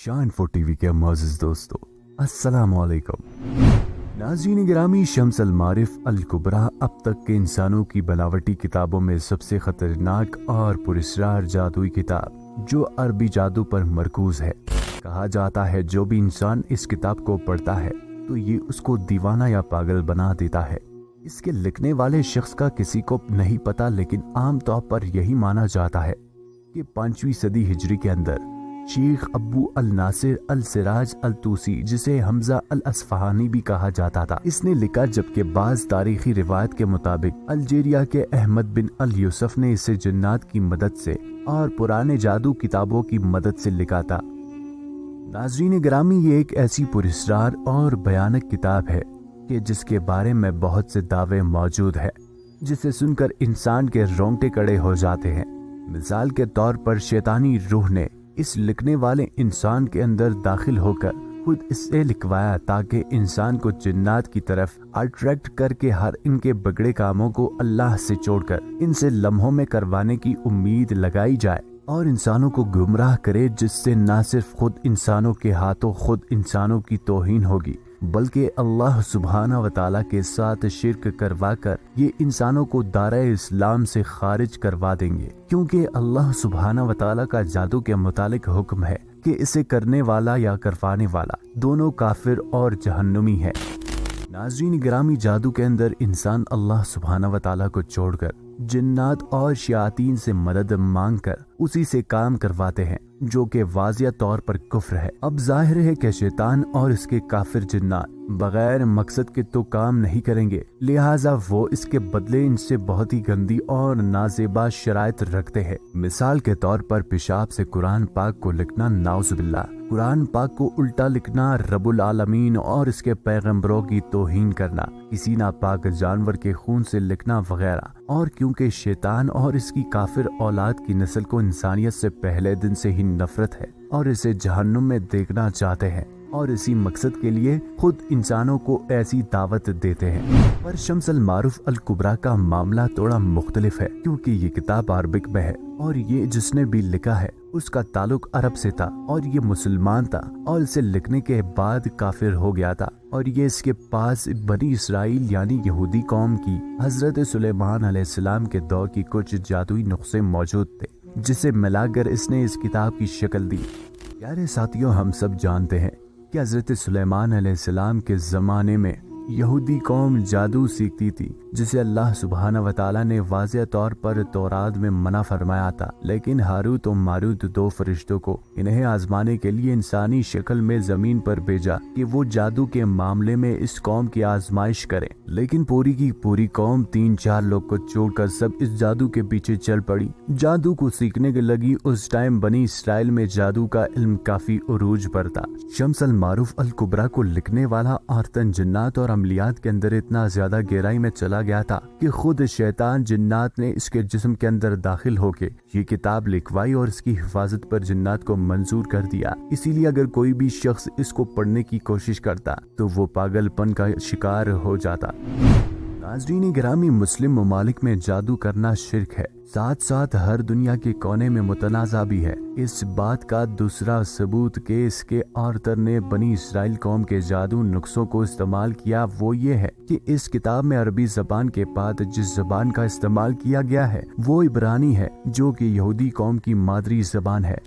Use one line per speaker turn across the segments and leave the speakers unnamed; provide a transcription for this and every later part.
शान for TV के मुअज़्ज़िज़ दोस्तों, अस्सलामु अलैकुम। नाज़रीन गिरामी, शम्स अल मारिफ अल कुबरा अब तक के इंसानों की बनावटी किताबों में सबसे खतरनाक और पुरस्कार जादुई किताब जो अरबी जादू पर मरकूज है। कहा जाता है जो भी इंसान इस किताब को पढ़ता है तो ये उसको दीवाना या पागल बना देता है। इसके लिखने वाले शख्स का किसी को नहीं पता, लेकिन आम तौर पर यही माना जाता है कि 5वीं सदी हिजरी के अंदर शेख अब्बू अल नासिर अल सिराज अल तूसी, जिसे हमजा अल असफहानी भी कहा जाता था, इसने लिखा, जबकि बाज तारीखी रिवायत के मुताबिक अल्जीरिया के अहमद बिन अल यूसुफ ने इसे जिन्नात की मदद से और पुराने जादू किताबों की मदद से लिखा था। नाज़रीन गिरामी, ये एक ऐसी पुरस्कार और भयानक किताब है कि जिसके बारे में बहुत से दावे मौजूद है जिसे सुनकर इंसान के रोंगटे खड़े हो जाते हैं। मिसाल के तौर पर शैतानी रूह ने इस लिखने वाले इंसान के अंदर दाखिल होकर खुद इसे लिखवाया ताकि इंसान को जिन्नात की तरफ अट्रैक्ट करके हर इनके बिगड़े कामों को अल्लाह से छोड़कर इनसे लम्हों में करवाने की उम्मीद लगाई जाए और इंसानों को गुमराह करे, जिससे न सिर्फ खुद इंसानों के हाथों खुद इंसानों की तौहीन होगी बल्कि अल्लाह सुब्हाना व तआला के साथ शिर्क करवा कर ये इंसानों को दायरा इस्लाम से खारिज करवा देंगे, क्योंकि अल्लाह सुब्हाना व तआला का जादू के मुतालिक हुक्म है कि इसे करने वाला या करवाने वाला दोनों काफिर और जहन्नुमी है। नाज़रीन गिरामी, जादू के अंदर इंसान अल्लाह सुब्हाना व तआला को छोड़कर जिन्नात और शयातीन से मदद मांगकर उसी से काम करवाते हैं, जो कि वाज़िया तौर पर कुफ्र है। अब जाहिर है कि शैतान और इसके काफिर जिन्नात बगैर मकसद के तो काम नहीं करेंगे, लिहाजा वो इसके बदले इनसे बहुत ही गंदी और नाजेबा शराइत रखते हैं। मिसाल के तौर पर पेशाब से कुरान पाक को लिखना, नाउज़ुबिल्लाह, कुरान पाक को उल्टा लिखना, रब्बुल आलमीन और इसके पैगंबरों की तौहीन करना, किसी नापाक जानवर के खून से लिखना वगैरह। और क्योंकि शैतान और इसकी काफिर औलाद की नस्ल को इंसानियत से पहले दिन से ही नफरत है और इसे जहन्नुम में देखना चाहते हैं और इसी मकसद के लिए खुद इंसानों को ऐसी दावत देते हैं। पर शम्स अल मारुफ अल कुबरा का मामला थोड़ा मुख्तलिफ है, क्योंकि ये किताब अरबिक में है और ये जिसने भी लिखा है उसका ताल्लुक अरब से था और ये मुसलमान था और इसे लिखने के बाद काफिर हो गया था। और ये इसके पास बनी इसराइल यानी यहूदी कौम की हजरत सुलेमान अलैहिस्सलाम के दौर की कुछ जादुई नुस्खे मौजूद थे, जिसे मिलाकर इसने इस किताब की शक्ल दी। प्यारे साथियों, हम सब जानते हैं कि हजरत सुलेमान अलैहिस्सलाम के ज़माने में यहूदी कौम जादू सीखती थी, जिसे अल्लाह सुब्हाना व तआला ने वाज़िह तौर पर तौरात में मना फरमाया था। लेकिन हारूत और मारूत दो फरिश्तों को इन्हें आजमाने के लिए इंसानी शक्ल में जमीन पर भेजा कि वो जादू के मामले में इस कौम की आजमाइश करें। लेकिन पूरी की पूरी कौम 3-4 लोग को छोड़कर सब इस जादू के पीछे चल पड़ी, जादू को सीखने के लगी। उस टाइम बनी इसराइल में जादू का इल्म काफी उरूज पर था। शम्स अल मारुफ अल कुबरा को लिखने वाला औरतन जिन्नात और अमलियात के अंदर इतना ज्यादा गहराई में चला गया था कि खुद शैतान जिन्नात ने इसके जिस्म के अंदर दाखिल होके ये किताब लिखवाई और इसकी हिफाजत पर जिन्नात को मंजूर कर दिया। इसीलिए अगर कोई भी शख्स इसको पढ़ने की कोशिश करता तो वो पागलपन का शिकार हो जाता। नाज़रीन गिरामी, मुस्लिम ममालिक में जादू करना शिर्क है, साथ साथ हर दुनिया के कोने में मुतनाज़ा भी है। इस बात का दूसरा सबूत के इसके ऑथर ने बनी इसराइल कौम के जादू नुस्खों को इस्तेमाल किया, वो ये है कि इस किताब में अरबी जबान के बाद जिस जबान का इस्तेमाल किया गया है वो इब्रानी है, जो कि यहूदी कौम की मादरी जबान है।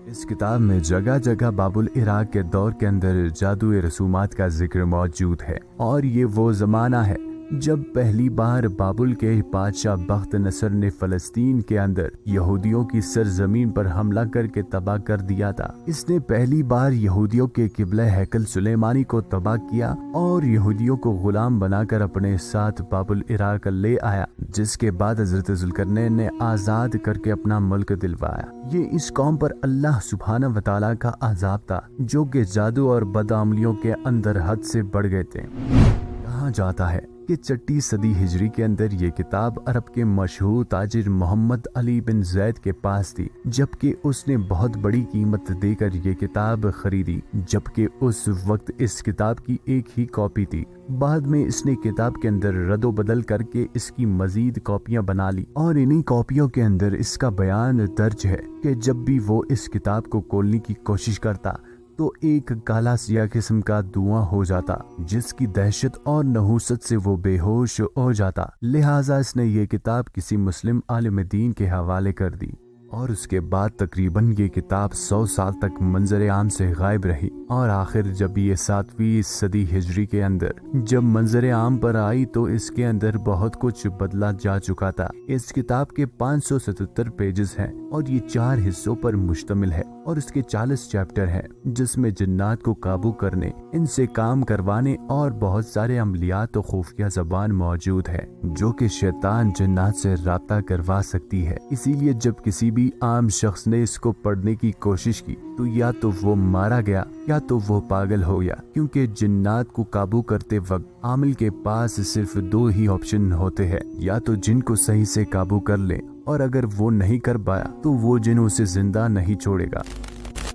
इस किताब में जगह जगह बाबुल इराक के दौर के अंदर जादुई रसूमात का जिक्र मौजूद है और ये वो जमाना है जब पहली बार बाबुल के बादशाह बख्त नसर ने फलस्तीन के अंदर यहूदियों की सरजमीन पर हमला करके तबाह कर दिया था। इसने पहली बार यहूदियों के किबला हैकल सुलेमानी को तबाह किया और यहूदियों को गुलाम बनाकर अपने साथ बाबुल इराक ले आया, जिसके बाद हजरत जुल्करनैन ने आजाद करके अपना मुल्क दिलवाया। ये इस कौम पर अल्लाह सुब्हाना व तआला का अजाब था, जो कि जादू और बदअमलियों के अंदर हद से बढ़ गए थे। कहा जाता है کہ 6 सदी हिजरी के अंदर ये किताब अरब के मशहूर ताजिर मोहम्मद अली बिन जैद के पास थी, जबकि उसने बहुत बड़ी कीमत देकर ये किताब खरीदी, जबकि उस वक्त इस किताब की एक ही कॉपी थी। बाद में इसने किताब के अंदर रद्दो बदल करके इसकी मजीद कॉपियां बना ली और इन्हीं कॉपियों के अंदर इसका बयान दर्ज है कि जब भी वो इस किताब को खोलने की कोशिश करता तो एक काला सिया किस्म का धुआं हो जाता, जिसकी दहशत और नहूसत से वो बेहोश हो जाता। लिहाजा इसने ये किताब किसी मुस्लिम आलिम दीन के हवाले कर दी और उसके बाद तकरीबन ये किताब 100 साल तक मंजर आम से गायब रही। और आखिर जब ये 7वीं सदी हिजरी के अंदर जब मंजर आम पर आई तो इसके अंदर बहुत कुछ बदला जा चुका था। इस किताब के 577 पेजेस हैं और ये 4 हिस्सों पर मुश्तमिल है और इसके 40 चैप्टर हैं, जिसमें जिन्नात को काबू करने, इनसे काम करवाने और बहुत सारे अमलियात और खुफिया ज़बान मौजूद है जो कि शैतान जिन्नात से राब्ता करवा सकती है। इसीलिए जब किसी भी आम शख्स ने इसको पढ़ने की कोशिश की तो या तो वो मारा गया या तो वो पागल हो गया, क्योंकि जिन्नात को काबू करते वक्त आमिल के पास सिर्फ 2 ही ऑप्शन होते हैं, या तो जिन को सही से काबू कर ले और अगर वो नहीं कर पाया तो वो जिन उसे जिंदा नहीं छोड़ेगा।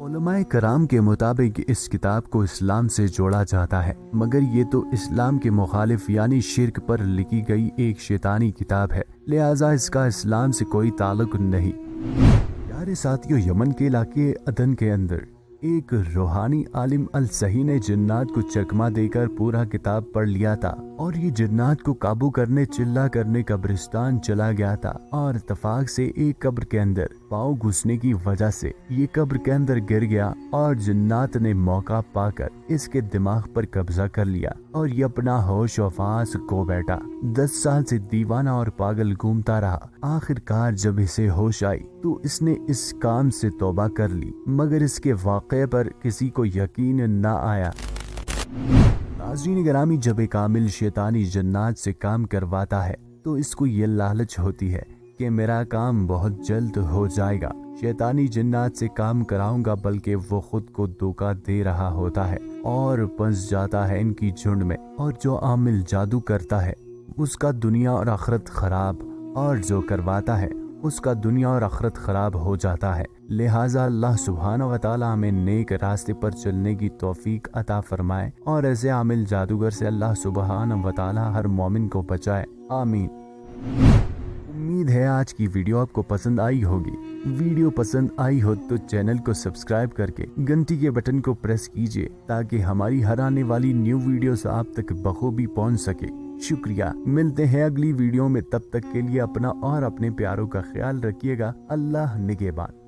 उलमाए कराम के मुताबिक इस किताब को इस्लाम से जोड़ा जाता है, मगर ये तो इस्लाम के मुखालिफ यानी शिर्क पर लिखी गई एक शैतानी किताब है, लिहाजा इसका इस्लाम से कोई ताल्लुक नहीं। प्यारे साथियों, यमन के इलाके अदन के अंदर एक रूहानी आलिम अल सही ने जिन्नात को चकमा देकर पूरा किताब पढ़ लिया था और ये जिन्नात को काबू करने चिल्ला करने कब्रिस्तान चला गया था और इत्तफाक से एक कब्र के अंदर पाँव घुसने की वजह से ये कब्र के अंदर गिर गया और जिन्नात ने मौका पाकर इसके दिमाग पर कब्जा कर लिया और ये अपना होश वफास खो बैठा। 10 साल से दीवाना और पागल घूमता रहा। आखिरकार जब इसे होश आई तो इसने इस काम से तौबा कर ली, मगर इसके वाक़े पर किसी को यकीन न आया। नाज़रीन गिरामी, जब एक आमिल शैतानी जन्नात से काम करवाता है तो इसको ये लालच होती है कि मेरा काम बहुत जल्द हो जाएगा, शैतानी जिन्नात से काम कराऊंगा, बल्कि वो खुद को धोखा दे रहा होता है और फंस जाता है इनकी झुंड में। और जो आमिल जादू करता है उसका दुनिया और आखिरत खराब, और जो करवाता है उसका दुनिया और आखिरत खराब हो जाता है। लिहाजा अल्लाह सुब्हानहू व तआला हमें नेक रास्ते पर चलने की तौफीक अता फरमाए और ऐसे आमिल जादूगर से अल्लाह सुब्हानहू व तआला हर मोमिन को बचाए, आमीन। उम्मीद है आज की वीडियो आपको पसंद आई होगी। वीडियो पसंद आई हो तो चैनल को सब्सक्राइब करके घंटी के बटन को प्रेस कीजिए ताकि हमारी हर आने वाली न्यू वीडियोस आप तक बखूबी पहुंच सके। शुक्रिया। मिलते हैं अगली वीडियो में, तब तक के लिए अपना और अपने प्यारों का ख्याल रखिएगा। अल्लाह निगहबान।